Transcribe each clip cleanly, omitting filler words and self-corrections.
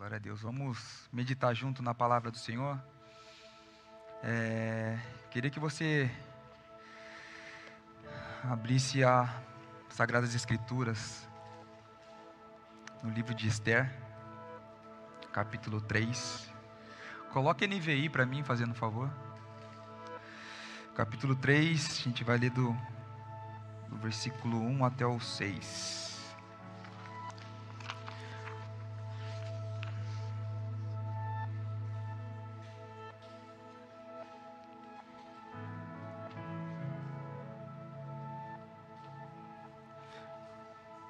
Glória a Deus. Vamos meditar junto na palavra do Senhor. Queria que você abrisse as Sagradas Escrituras no livro de Esther, capítulo 3. Coloque NVI para mim, fazendo um favor. Capítulo 3, a gente vai ler do versículo 1 até o 6.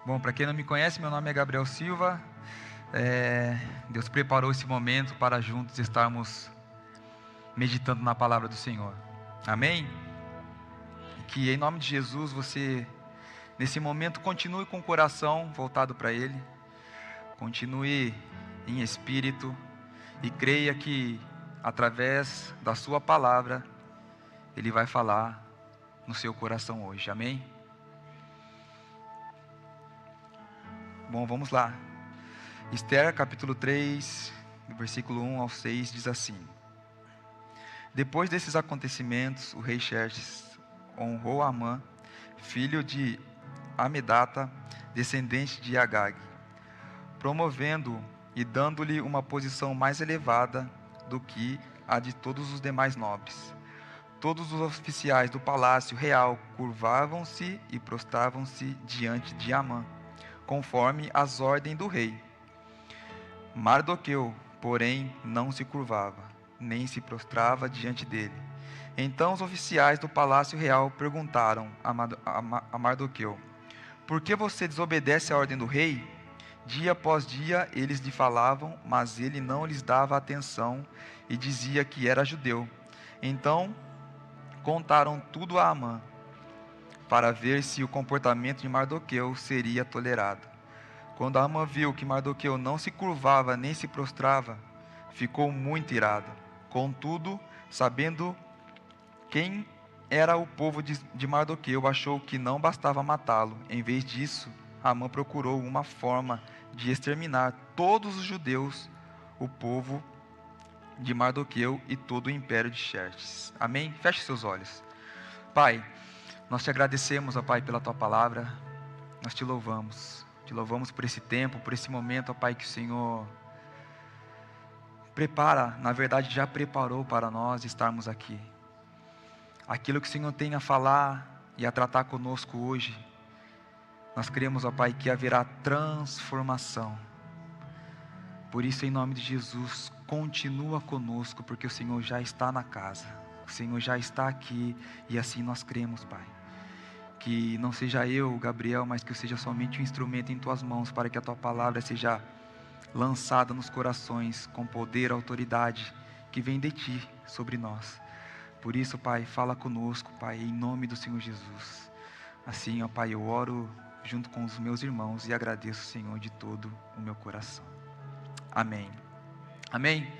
Bom, para quem não me conhece, meu nome é Gabriel Silva. Deus preparou esse momento para juntos estarmos meditando na palavra do Senhor. Amém? Que em nome de Jesus você, nesse momento, continue com o coração voltado para Ele, continue em espírito e creia que através da sua palavra Ele vai falar no seu coração hoje. Amém? Bom, vamos lá. Esther, capítulo 3, do versículo 1 ao 6, diz assim: Depois desses acontecimentos, o rei Xerxes honrou Amã, filho de Amedata, descendente de Agag, promovendo-o e dando-lhe uma posição mais elevada do que a de todos os demais nobres. Todos os oficiais do palácio real curvavam-se e prostravam-se diante de Amã, conforme as ordens do rei. Mardoqueu, porém, não se curvava, nem se prostrava diante dele. Então os oficiais do palácio real perguntaram a Mardoqueu: Por que você desobedece à ordem do rei? Dia após dia eles lhe falavam, mas ele não lhes dava atenção e dizia que era judeu. Então contaram tudo a Amã, para ver se o comportamento de Mardoqueu seria tolerado. Quando Amã viu que Mardoqueu não se curvava nem se prostrava, ficou muito irado. Contudo, sabendo quem era o povo de Mardoqueu, achou que não bastava matá-lo. Em vez disso, Amã procurou uma forma de exterminar todos os judeus, o povo de Mardoqueu e todo o império de Xerxes. Amém? Feche seus olhos. Pai, nós te agradecemos, ó Pai, pela Tua palavra. Nós te louvamos. Te louvamos por esse tempo, por esse momento, ó Pai, que o Senhor prepara, na verdade já preparou para nós estarmos aqui. Aquilo que o Senhor tem a falar e a tratar conosco hoje, nós cremos, ó Pai, que haverá transformação. Por isso, em nome de Jesus, continua conosco, porque o Senhor já está na casa. O Senhor já está aqui e assim nós cremos, Pai. Que não seja eu, Gabriel, mas que eu seja somente um instrumento em Tuas mãos, para que a Tua palavra seja lançada nos corações com poder, autoridade, que vem de Ti sobre nós. Por isso, Pai, fala conosco, Pai, em nome do Senhor Jesus. Assim, ó Pai, eu oro junto com os meus irmãos e agradeço, Senhor, de todo o meu coração. Amém. Amém?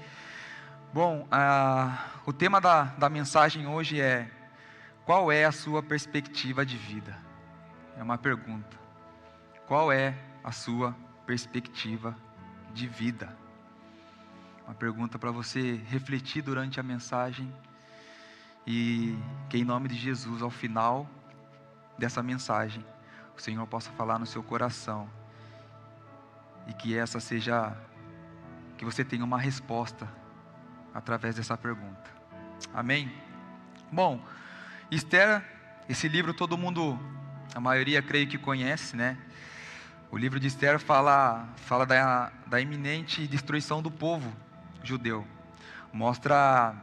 Bom, o tema da mensagem hoje é: qual é a sua perspectiva de vida? É uma pergunta. Qual é a sua perspectiva de vida? Uma pergunta para você refletir durante a mensagem e que em nome de Jesus, ao final dessa mensagem, o Senhor possa falar no seu coração e que essa seja, que você tenha uma resposta através dessa pergunta. Amém? Bom, Esther, esse livro todo mundo, a maioria creio que conhece, né? O livro de Esther fala da iminente destruição do povo judeu. Mostra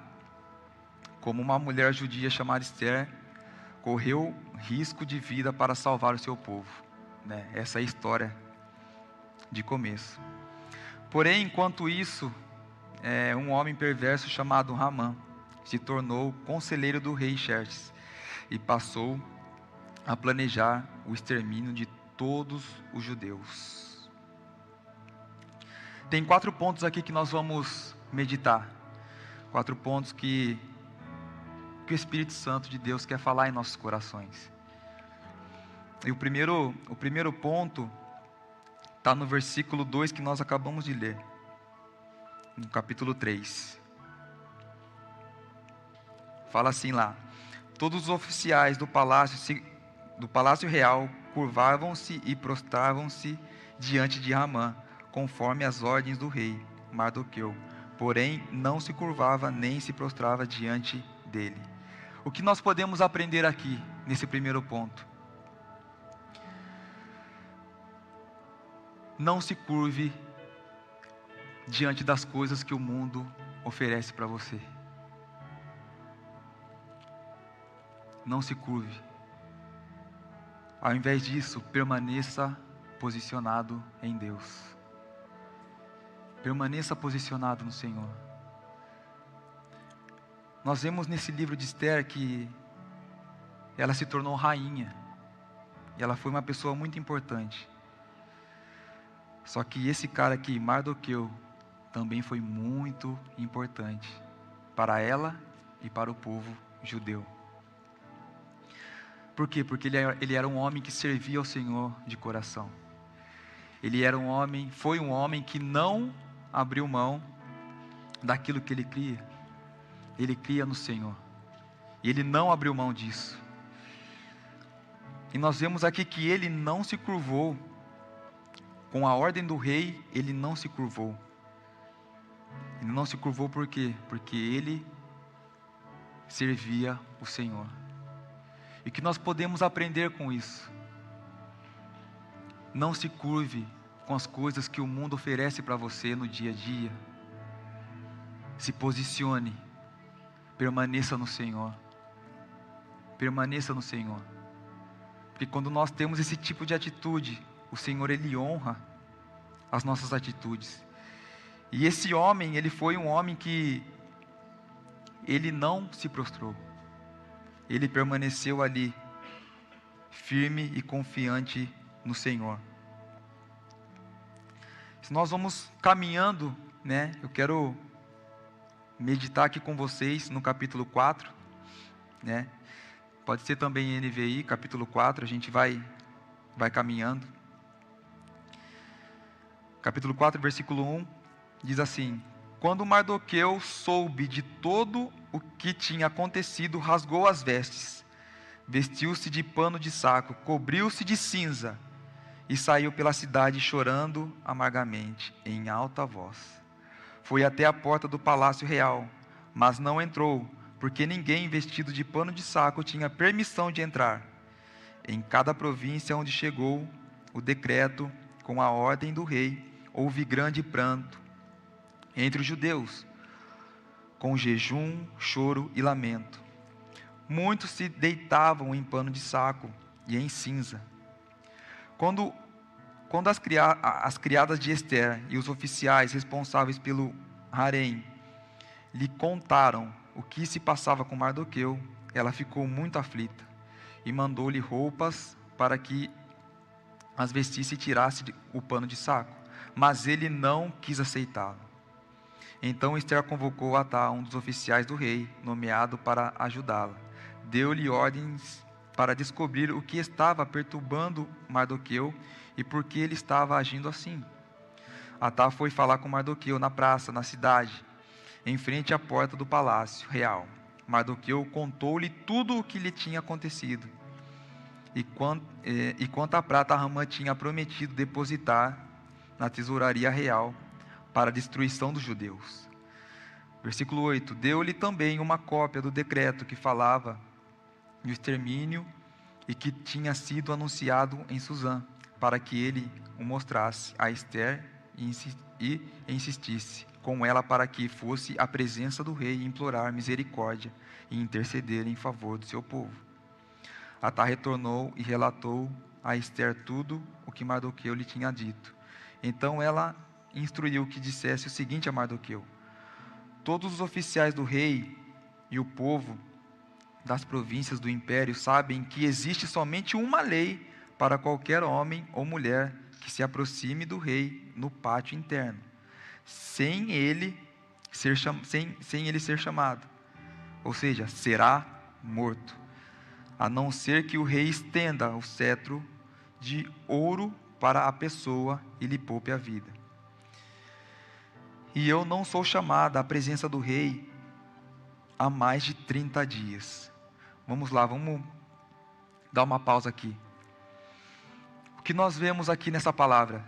como uma mulher judia chamada Esther correu risco de vida para salvar o seu povo, né? Essa é a história de começo. Porém, enquanto isso, um homem perverso chamado Hamã se tornou conselheiro do rei Xerxes e passou a planejar o extermínio de todos os judeus. Tem 4 pontos aqui que nós vamos meditar. 4 pontos que o Espírito Santo de Deus quer falar em nossos corações. E o primeiro ponto está no versículo 2 que nós acabamos de ler. no capítulo 3. Fala assim lá: todos os oficiais do palácio real curvavam-se e prostravam-se diante de Hamã, conforme as ordens do rei Mardoqueu. Porém, não se curvava nem se prostrava diante dele. O que nós podemos aprender aqui, nesse primeiro ponto? Não se curve diante das coisas que o mundo oferece para você. Não se curve. Ao invés disso, permaneça posicionado em Deus. Permaneça posicionado no Senhor. Nós vemos nesse livro de Esther que ela se tornou rainha. E ela foi uma pessoa muito importante. Só que esse cara aqui, Mardoqueu, também foi muito importante para ela e para o povo judeu. Por quê? Porque ele era um homem que servia ao Senhor de coração. Foi um homem que não abriu mão daquilo que ele cria. Ele cria no Senhor. E ele não abriu mão disso. E nós vemos aqui que ele não se curvou. Com a ordem do rei, ele não se curvou. Ele não se curvou por quê? Porque ele servia o Senhor. E que nós podemos aprender com isso? Não se curve com as coisas que o mundo oferece para você no dia a dia. Se posicione. Permaneça no Senhor. Permaneça no Senhor. Porque quando nós temos esse tipo de atitude, o Senhor, Ele honra as nossas atitudes. E esse homem, ele foi um homem que ele não se prostrou. Ele permaneceu ali, firme e confiante no Senhor. Se nós vamos caminhando, né, eu quero meditar aqui com vocês no capítulo 4, né? Pode ser também NVI, capítulo 4, a gente vai caminhando. Capítulo 4, versículo 1, diz assim: quando Mardoqueu soube de todo o que tinha acontecido, rasgou as vestes, vestiu-se de pano de saco, cobriu-se de cinza, e saiu pela cidade chorando amargamente, em alta voz. Foi até a porta do palácio real, mas não entrou, porque ninguém vestido de pano de saco tinha permissão de entrar. Em cada província onde chegou o decreto com a ordem do rei, houve grande pranto entre os judeus, com jejum, choro e lamento. Muitos se deitavam em pano de saco e em cinza. Quando as criadas de Esther e os oficiais responsáveis pelo harém lhe contaram o que se passava com Mardoqueu, ela ficou muito aflita e mandou-lhe roupas para que as vestisse e tirasse o pano de saco, mas ele não quis aceitá-lo. Então Esther convocou Atá, um dos oficiais do rei, nomeado para ajudá-la. Deu-lhe ordens para descobrir o que estava perturbando Mardoqueu e por que ele estava agindo assim. Atá foi falar com Mardoqueu na praça, na cidade, em frente à porta do palácio real. Mardoqueu contou-lhe tudo o que lhe tinha acontecido e quanto a prata Hamã tinha prometido depositar na tesouraria real para a destruição dos judeus. Versículo 8: deu-lhe também uma cópia do decreto que falava no extermínio e que tinha sido anunciado em Susã, para que ele o mostrasse a Esther e insistisse com ela para que fosse à presença do rei implorar misericórdia e interceder em favor do seu povo. Atá retornou e relatou a Esther tudo o que Mardoqueu lhe tinha dito. Então ela instruiu que dissesse o seguinte a Mardoqueu: todos os oficiais do rei e o povo das províncias do império sabem que existe somente uma lei para qualquer homem ou mulher que se aproxime do rei no pátio interno, sem ele ser chamado, ou seja, será morto, a não ser que o rei estenda o cetro de ouro para a pessoa e lhe poupe a vida. e eu não sou chamada à presença do rei há mais de 30 dias. Vamos lá, vamos dar uma pausa aqui. O que nós vemos aqui nessa palavra?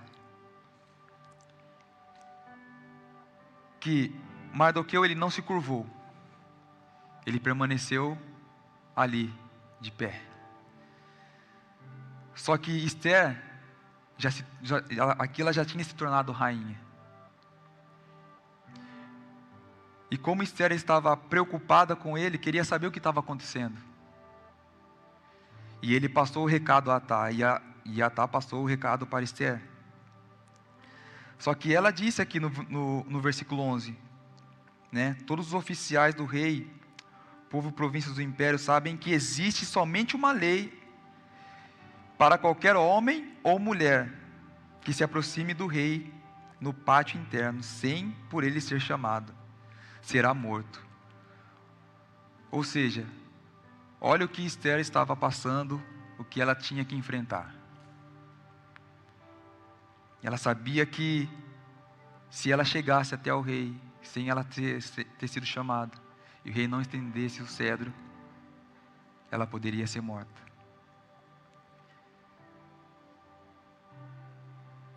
Que Mardoqueu, ele não se curvou. Ele permaneceu ali, de pé. Só que Esther, ela já tinha se tornado rainha. E como Esther estava preocupada com ele, queria saber o que estava acontecendo. E ele passou o recado a Atá, e Atá passou o recado para Esther. Só que ela disse aqui no versículo 11, né? Todos os oficiais do rei, povo, províncias do império, sabem que existe somente uma lei para qualquer homem ou mulher que se aproxime do rei no pátio interno, sem por ele ser chamado, será morto. Ou seja, olha o que Esther estava passando, o que ela tinha que enfrentar. Ela sabia que se ela chegasse até o rei, sem ela ter sido chamada, e o rei não estendesse o cedro, ela poderia ser morta.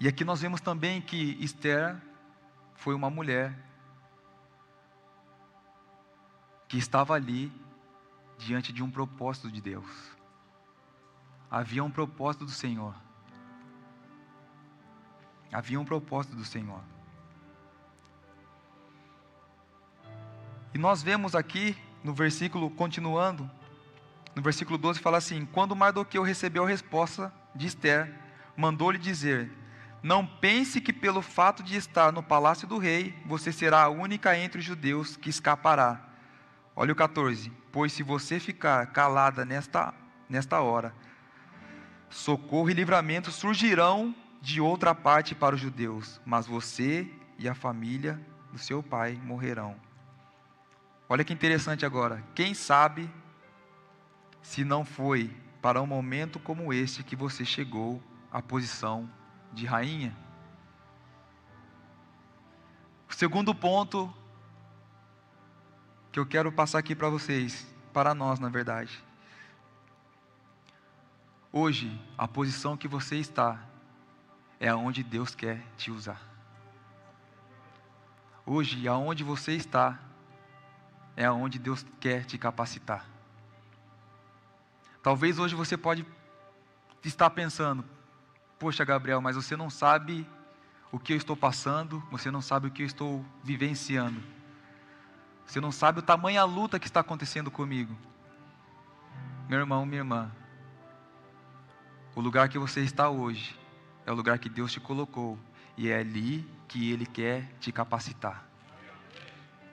E aqui nós vemos também que Esther foi uma mulher que estava ali diante de um propósito de Deus. Havia um propósito do Senhor. Havia um propósito do Senhor. E nós vemos aqui no versículo, continuando, no versículo 12 fala assim: quando Mardoqueu recebeu a resposta de Esther, mandou-lhe dizer: não pense que pelo fato de estar no palácio do rei, você será a única entre os judeus que escapará. Olha o 14: pois se você ficar calada nesta hora, socorro e livramento surgirão de outra parte para os judeus, mas você e a família do seu pai morrerão. Olha que interessante agora. Quem sabe se não foi para um momento como este que você chegou à posição de rainha? O segundo ponto que eu quero passar aqui para vocês, para nós na verdade. Hoje, a posição que você está é aonde Deus quer te usar. Hoje, aonde você está é aonde Deus quer te capacitar. Talvez hoje você pode estar pensando: poxa, Gabriel, mas você não sabe o que eu estou passando, você não sabe o que eu estou vivenciando, você não sabe o tamanho da luta que está acontecendo comigo. Meu irmão, minha irmã, o lugar que você está hoje é o lugar que Deus te colocou, e é ali que Ele quer te capacitar.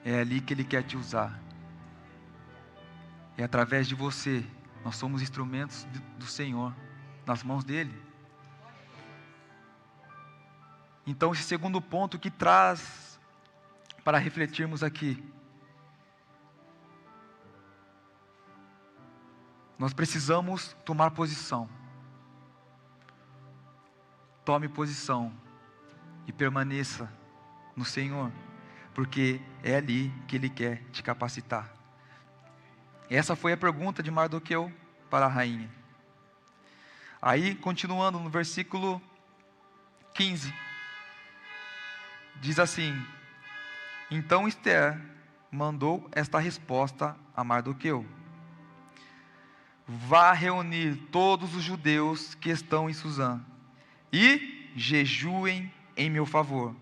É ali que Ele quer te usar. É através de você. Nós somos instrumentos do Senhor, nas mãos dEle. Então, esse segundo ponto que traz para refletirmos aqui. Nós precisamos tomar posição. Tome posição e permaneça no Senhor, porque é ali que Ele quer te capacitar. Essa foi a pergunta de Mardoqueu para a rainha. Aí, continuando no versículo 15, diz assim: então Esther mandou esta resposta a Mardoqueu: vá reunir todos os judeus que estão em Suzã e jejuem em meu favor.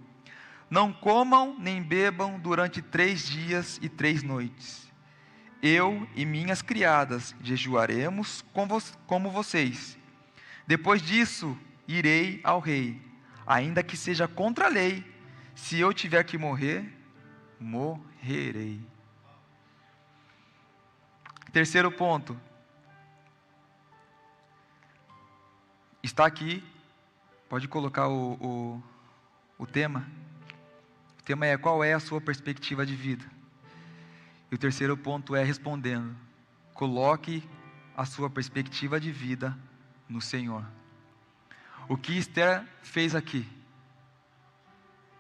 Não comam nem bebam durante 3 dias e 3 noites. Eu e minhas criadas jejuaremos como vocês. Depois disso, irei ao rei, ainda que seja contra a lei. Se eu tiver que morrer, morrerei. Terceiro ponto. Está aqui, pode colocar o tema. O tema é: qual é a sua perspectiva de vida? E o terceiro ponto é respondendo: coloque a sua perspectiva de vida no Senhor. O que Esther fez aqui?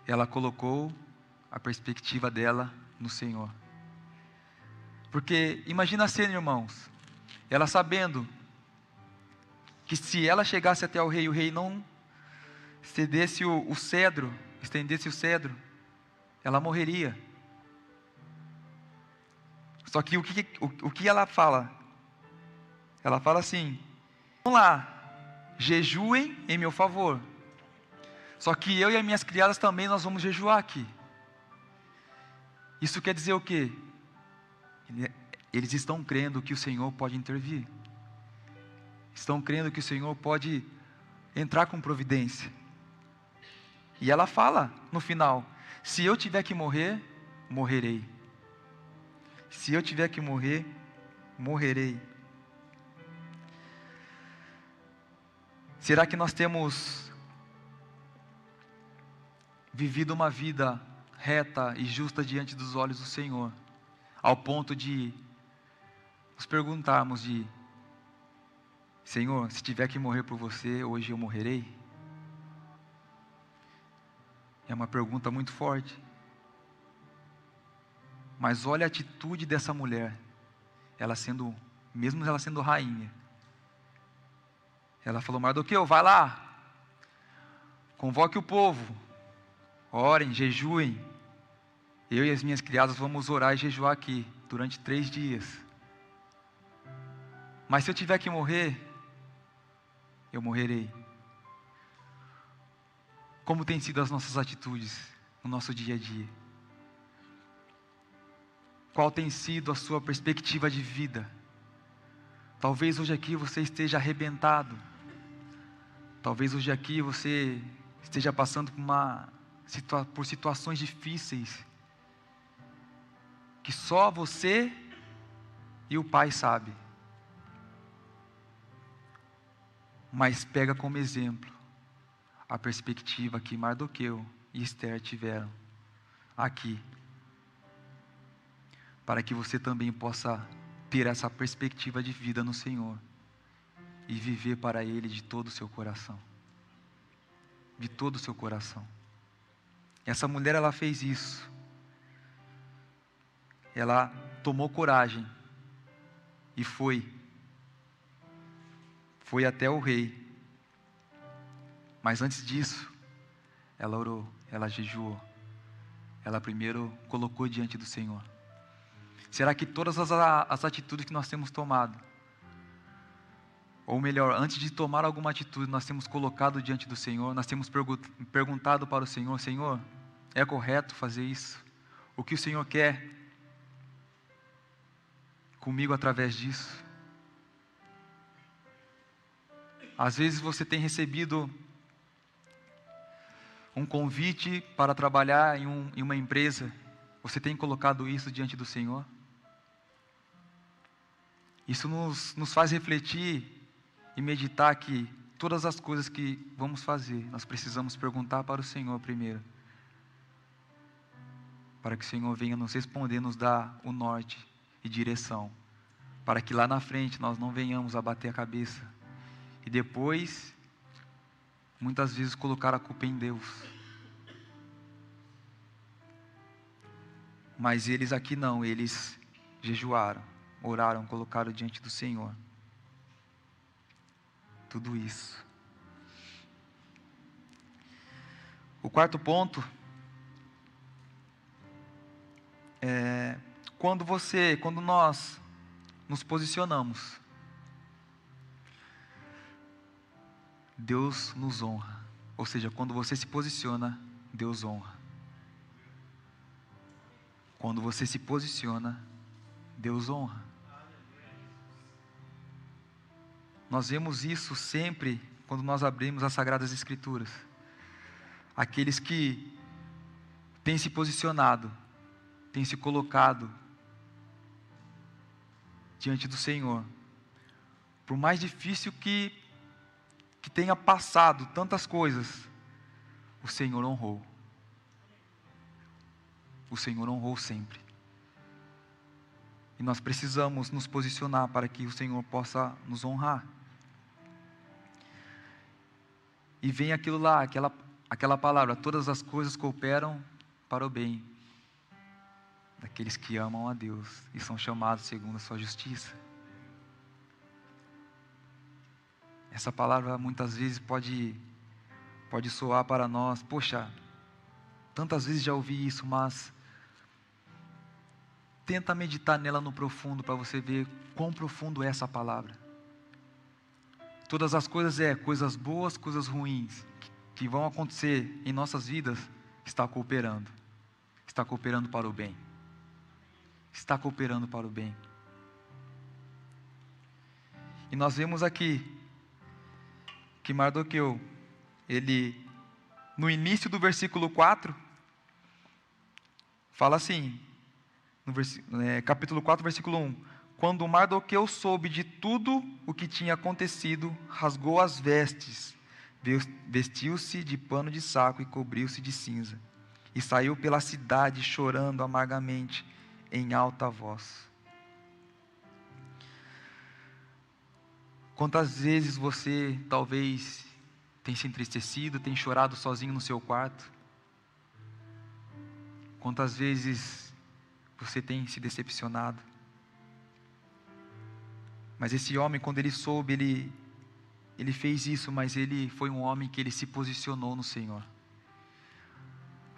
Ela colocou a perspectiva dela no Senhor. Porque imagina a cena, irmãos, ela sabendo que se ela chegasse até o rei não estendesse o cedro, ela morreria. Só que o que ela fala? Ela fala assim: vamos lá, jejuem em meu favor. Só que eu e as minhas criadas também nós vamos jejuar aqui. Isso quer dizer o quê? Eles estão crendo que o Senhor pode intervir. Estão crendo que o Senhor pode entrar com providência. E ela fala no final: se eu tiver que morrer, morrerei. Se eu tiver que morrer, morrerei. Será que nós temos vivido uma vida reta e justa diante dos olhos do Senhor, ao ponto de nos perguntarmos Senhor, se tiver que morrer por você, hoje eu morrerei? É uma pergunta muito forte. Mas olha a atitude dessa mulher, mesmo ela sendo rainha. Ela falou: Mardoqueu, vai lá, convoque o povo, orem, jejuem. Eu e as minhas criadas vamos orar e jejuar aqui, durante 3 dias. Mas se eu tiver que morrer, eu morrerei. Como têm sido as nossas atitudes no nosso dia a dia? Qual tem sido a sua perspectiva de vida? Talvez hoje aqui você esteja arrebentado. Talvez hoje aqui você esteja passando por situações difíceis, que só você e o Pai sabem. Mas pega como exemplo a perspectiva que Mardoqueu e Esther tiveram aqui, para que você também possa ter essa perspectiva de vida no Senhor e viver para Ele de todo o seu coração. De todo o seu coração. Essa mulher, ela fez isso. Ela tomou coragem e foi até o rei. Mas antes disso, ela orou, ela jejuou. Ela primeiro colocou diante do Senhor. Será que todas as atitudes que nós temos tomado, ou melhor, antes de tomar alguma atitude, nós temos colocado diante do Senhor, nós temos perguntado para o Senhor: Senhor, é correto fazer isso? O que o Senhor quer comigo através disso? Às vezes você tem recebido um convite para trabalhar em uma empresa. Você tem colocado isso diante do Senhor? Isso nos faz refletir e meditar que todas as coisas que vamos fazer, nós precisamos perguntar para o Senhor primeiro, para que o Senhor venha nos responder, nos dar o norte e direção, para que lá na frente nós não venhamos a bater a cabeça e depois, muitas vezes, colocar a culpa em Deus. Mas eles aqui não, eles jejuaram, oraram, colocaram diante do Senhor tudo isso. O quarto ponto é quando nós nos posicionamos, Deus nos honra. Ou seja, quando você se posiciona, Deus honra. Quando você se posiciona, Deus honra. Nós vemos isso sempre quando nós abrimos as Sagradas Escrituras. Aqueles que têm se posicionado, têm se colocado diante do Senhor, por mais difícil que tenha passado tantas coisas, o Senhor honrou. O Senhor honrou sempre. E nós precisamos nos posicionar para que o Senhor possa nos honrar. E vem aquilo lá, aquela palavra: todas as coisas cooperam para o bem daqueles que amam a Deus e são chamados segundo a sua justiça. Essa palavra muitas vezes pode soar para nós, poxa, tantas vezes já ouvi isso, mas tenta meditar nela no profundo para você ver quão profundo é essa palavra. Todas as coisas coisas boas, coisas ruins, que vão acontecer em nossas vidas, está cooperando para o bem. Está cooperando para o bem. E nós vemos aqui que Mardoqueu, ele, no início do versículo 4, fala assim, no capítulo 4, versículo 1, quando Mardoqueu soube de tudo o que tinha acontecido, rasgou as vestes, vestiu-se de pano de saco e cobriu-se de cinza, e saiu pela cidade chorando amargamente, em alta voz. Quantas vezes você talvez tem se entristecido, tem chorado sozinho no seu quarto? Quantas vezes você tem se decepcionado? Mas esse homem, quando ele soube, ele fez isso, mas ele foi um homem que ele se posicionou no Senhor.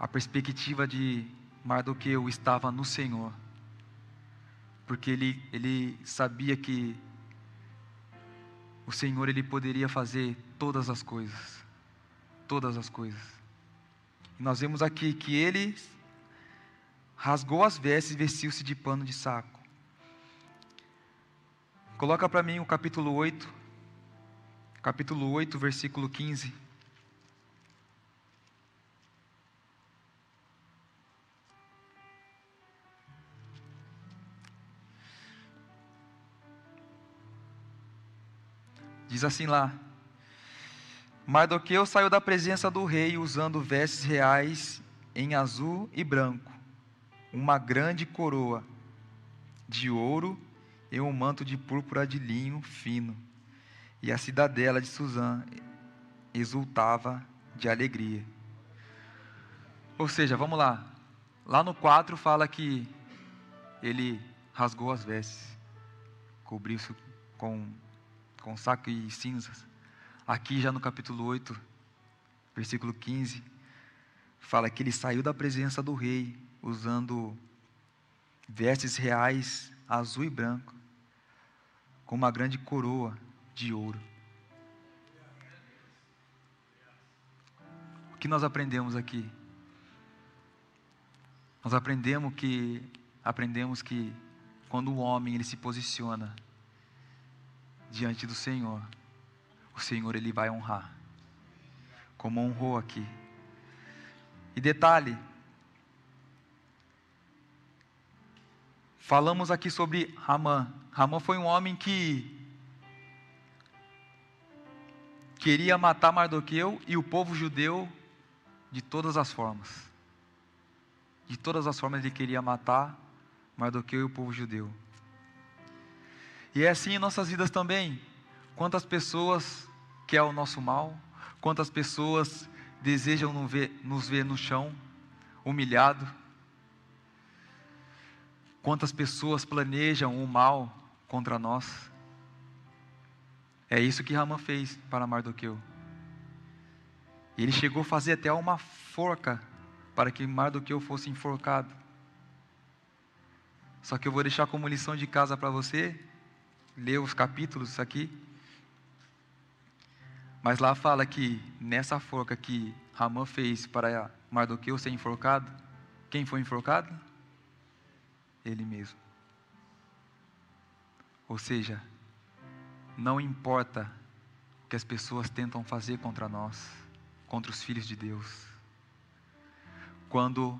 A perspectiva de Mardoqueu estava no Senhor, porque ele sabia que o Senhor, ele poderia fazer todas as coisas. Todas as coisas. E nós vemos aqui que ele rasgou as vestes e vestiu-se de pano de saco. Coloca para mim o capítulo 8. Capítulo 8, versículo 15. Diz assim lá: Mardoqueu saiu da presença do rei usando vestes reais em azul e branco, uma grande coroa de ouro e um manto de púrpura de linho fino. E a cidadela de Suzã exultava de alegria. Ou seja, vamos lá. Lá no 4 fala que ele rasgou as vestes, cobriu-se com saco e cinzas. Aqui já no capítulo 8, versículo 15, fala que ele saiu da presença do rei, usando vestes reais, azul e branco, com uma grande coroa de ouro. O que nós aprendemos aqui? Nós aprendemos que quando o homem ele se posiciona diante do Senhor, o Senhor ele vai honrar, como honrou aqui. E detalhe, falamos aqui sobre Ramã. Ramã foi um homem que queria matar Mardoqueu e o povo judeu de todas as formas. De todas as formas ele queria matar Mardoqueu e o povo judeu. E é assim em nossas vidas também. Quantas pessoas querem o nosso mal, quantas pessoas desejam nos ver no chão, humilhado, quantas pessoas planejam o mal contra nós. É isso que Ramã fez para Mardoqueu. Ele chegou a fazer até uma forca para que Mardoqueu fosse enforcado. Só que eu vou deixar como lição de casa para você, ler os capítulos aqui. Mas lá fala que nessa forca que Ramã fez para Mardoqueu ser enforcado, quem foi enforcado? Ele mesmo. Ou seja, não importa o que as pessoas tentam fazer contra nós, contra os filhos de Deus. Quando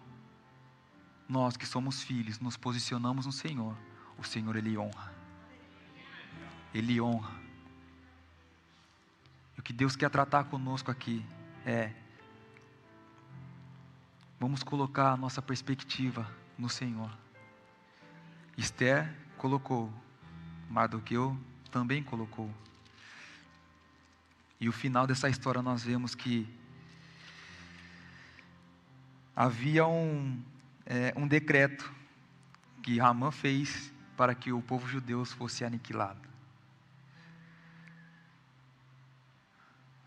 nós que somos filhos nos posicionamos no Senhor, o Senhor ele honra. Ele honra. E o que Deus quer tratar conosco aqui é: vamos colocar a nossa perspectiva no Senhor. Esther colocou, Mardoqueu também colocou. E o final dessa história nós vemos que havia um decreto que Ramã fez para que o povo judeu fosse aniquilado.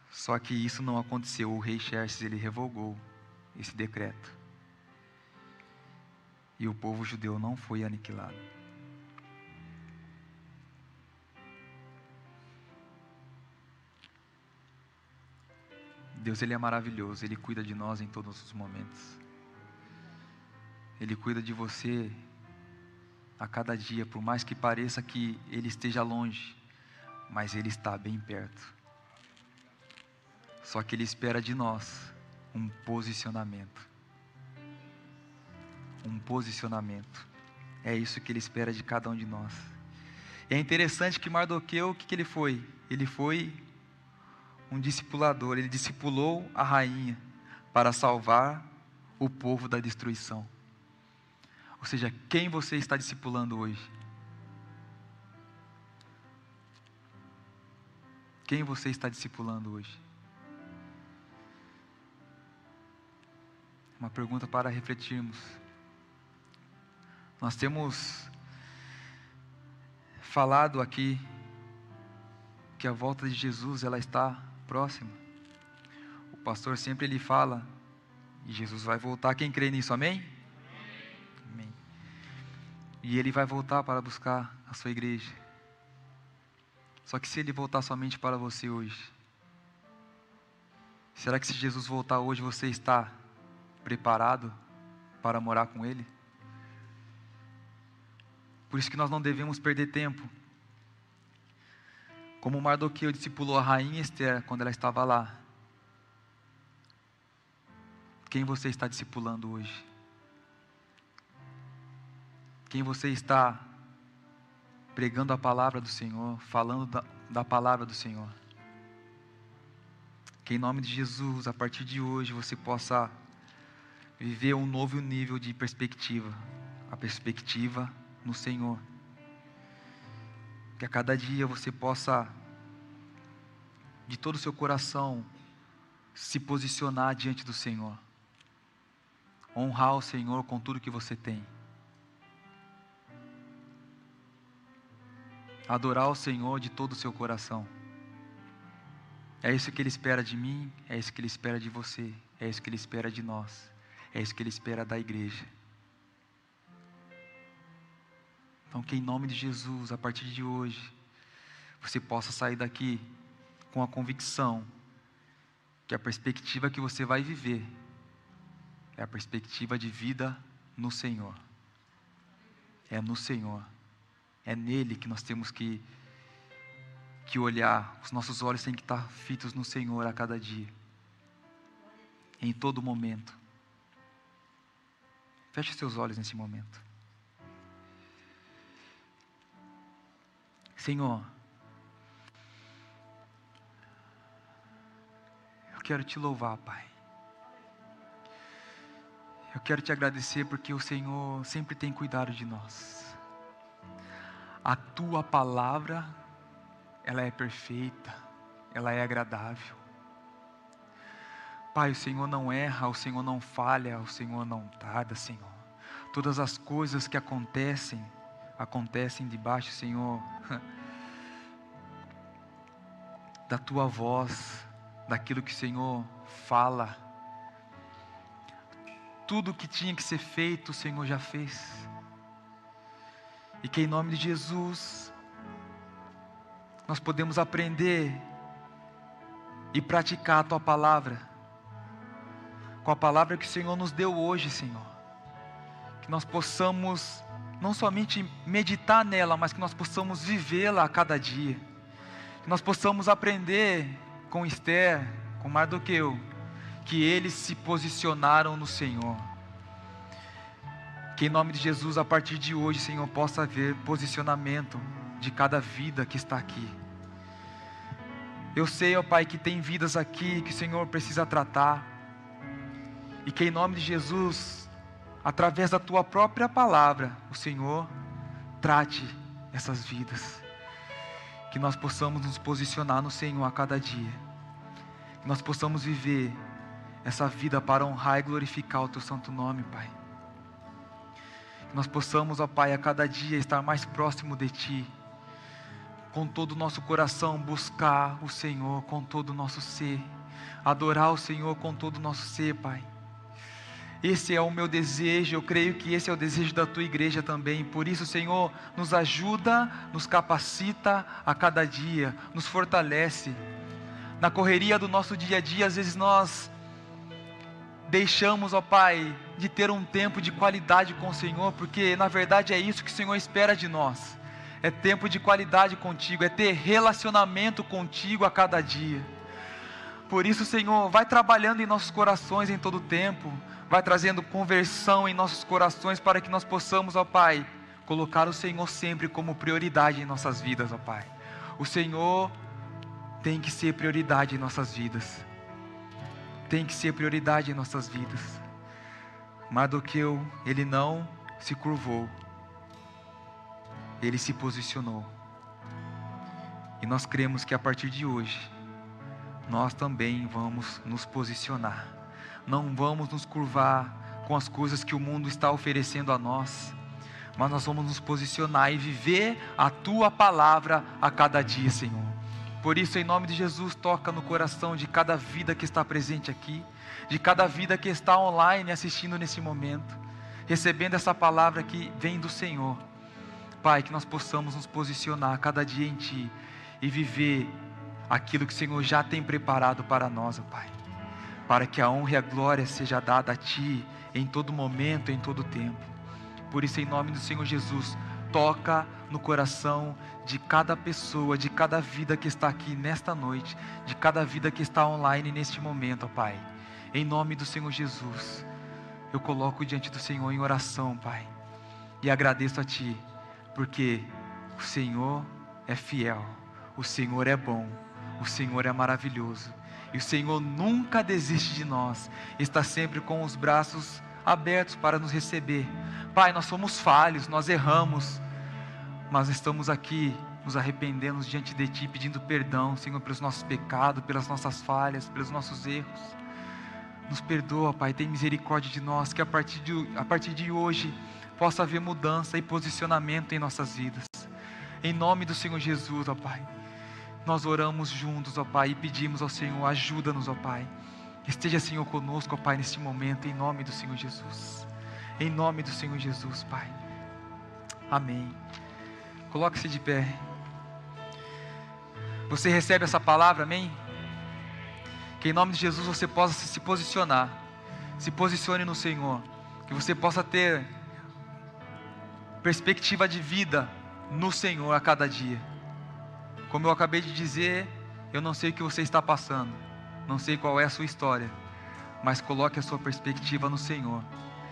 Só que isso não aconteceu. O rei Xerxes, ele revogou esse decreto. E o povo judeu não foi aniquilado. Deus, ele é maravilhoso. Ele cuida de nós em todos os momentos. Ele cuida de você a cada dia, por mais que pareça que Ele esteja longe, mas Ele está bem perto. Só que Ele espera de nós um posicionamento. Um posicionamento. É isso que Ele espera de cada um de nós. E é interessante que Mardoqueu, o que ele foi? Ele foi um discipulador. Ele discipulou a rainha para salvar o povo da destruição. Ou seja, quem você está discipulando hoje? Quem você está discipulando hoje? Uma pergunta para refletirmos. Nós temos falado aqui que a volta de Jesus, ela está próxima. O pastor sempre ele fala, e Jesus vai voltar. Quem crê nisso, amém? Amém. E Ele vai voltar para buscar a sua igreja. Só que se Ele voltar somente para você hoje, será que se Jesus voltar hoje, você está preparado para morar com Ele? Por isso que nós não devemos perder tempo. Como Mardoqueu discipulou a rainha Esther quando ela estava lá. Quem você está discipulando hoje? Quem você está pregando a palavra do Senhor, falando da palavra do Senhor? Que em nome de Jesus, a partir de hoje, você possa viver um novo nível de perspectiva. A perspectiva no Senhor. Que a cada dia você possa, de todo o seu coração, se posicionar diante do Senhor. Honrar o Senhor com tudo que você tem. Adorar o Senhor de todo o seu coração. É isso que Ele espera de mim, é isso que Ele espera de você, é isso que Ele espera de nós, é isso que Ele espera da igreja. Então que em nome de Jesus, a partir de hoje, você possa sair daqui com a convicção que a perspectiva que você vai viver é a perspectiva de vida no Senhor. É no Senhor. É nele que nós temos que olhar. Os nossos olhos têm que estar fitos no Senhor a cada dia. Em todo momento. Feche seus olhos nesse momento. Senhor, eu quero te louvar, Pai. Eu quero te agradecer porque o Senhor sempre tem cuidado de nós. A tua palavra, ela é perfeita, ela é agradável. Pai, o Senhor não erra, o Senhor não falha, o Senhor não tarda, Senhor. Todas as coisas que acontecem debaixo, Senhor, da tua voz, daquilo que o Senhor fala. Tudo que tinha que ser feito, o Senhor já fez. E que em nome de Jesus, nós podemos aprender e praticar a tua palavra, com a palavra que o Senhor nos deu hoje, Senhor. Que nós possamos não somente meditar nela, mas que nós possamos vivê-la a cada dia. Que nós possamos aprender com Esther, com Mardoqueu, que eles se posicionaram no Senhor. Que em nome de Jesus, a partir de hoje, Senhor, possa haver posicionamento de cada vida que está aqui. Eu sei, ó Pai, que tem vidas aqui que o Senhor precisa tratar. E que em nome de Jesus, através da tua própria palavra, o Senhor trate essas vidas. Que nós possamos nos posicionar no Senhor a cada dia. Que nós possamos viver essa vida para honrar e glorificar o teu santo nome, Pai. Que nós possamos, ó Pai, a cada dia estar mais próximo de Ti. Com todo o nosso coração buscar o Senhor com todo o nosso ser. Adorar o Senhor com todo o nosso ser, Pai. Esse é o meu desejo, eu creio que esse é o desejo da Tua igreja também. Por isso, Senhor, nos ajuda, nos capacita a cada dia, nos fortalece. Na correria do nosso dia a dia, às vezes nós deixamos, ó Pai, de ter um tempo de qualidade com o Senhor, porque na verdade é isso que o Senhor espera de nós. É tempo de qualidade contigo, é ter relacionamento contigo a cada dia. Por isso, Senhor, vai trabalhando em nossos corações em todo o tempo, vai trazendo conversão em nossos corações para que nós possamos, ó Pai, colocar o Senhor sempre como prioridade em nossas vidas, ó Pai. O Senhor tem que ser prioridade em nossas vidas. Tem que ser prioridade em nossas vidas. Mardoqueu, ele não se curvou. Ele se posicionou. E nós cremos que a partir de hoje, nós também vamos nos posicionar. Não vamos nos curvar com as coisas que o mundo está oferecendo a nós, mas nós vamos nos posicionar e viver a Tua palavra a cada dia, Senhor. Por isso, em nome de Jesus, toca no coração de cada vida que está presente aqui, de cada vida que está online assistindo nesse momento, recebendo essa palavra que vem do Senhor. Pai, que nós possamos nos posicionar cada dia em Ti e viver aquilo que o Senhor já tem preparado para nós, ó Pai, para que a honra e a glória seja dada a Ti em todo momento, em todo tempo. Por isso, em nome do Senhor Jesus, toca no coração de cada pessoa, de cada vida que está aqui nesta noite, de cada vida que está online neste momento, ó Pai. Em nome do Senhor Jesus, eu coloco diante do Senhor em oração, Pai, e agradeço a Ti, porque o Senhor é fiel, o Senhor é bom, o Senhor é maravilhoso, e o Senhor nunca desiste de nós, está sempre com os braços abertos para nos receber. Pai, nós somos falhos, nós erramos, mas estamos aqui nos arrependendo diante de Ti, pedindo perdão, Senhor, pelos nossos pecados, pelas nossas falhas, pelos nossos erros. Nos perdoa, Pai, tem misericórdia de nós, que a partir de hoje possa haver mudança e posicionamento em nossas vidas. Em nome do Senhor Jesus, ó Pai, nós oramos juntos, ó Pai, e pedimos ao Senhor, ajuda-nos, ó Pai. Esteja, Senhor, conosco, ó Pai, neste momento, em nome do Senhor Jesus. Em nome do Senhor Jesus, Pai. Amém. Coloque-se de pé. Você recebe essa palavra, amém? Que em nome de Jesus você possa se posicionar. Se posicione no Senhor. Que você possa ter perspectiva de vida no Senhor a cada dia. Como eu acabei de dizer, eu não sei o que você está passando, não sei qual é a sua história, mas coloque a sua perspectiva no Senhor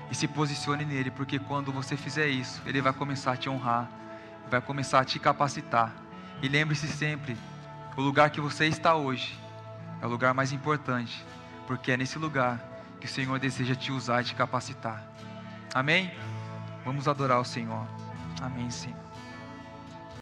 e se posicione nele, porque quando você fizer isso, Ele vai começar a te honrar, vai começar a te capacitar. E lembre-se sempre, o lugar que você está hoje é o lugar mais importante, porque é nesse lugar que o Senhor deseja te usar e te capacitar. Amém? Vamos adorar o Senhor. Amém, Senhor.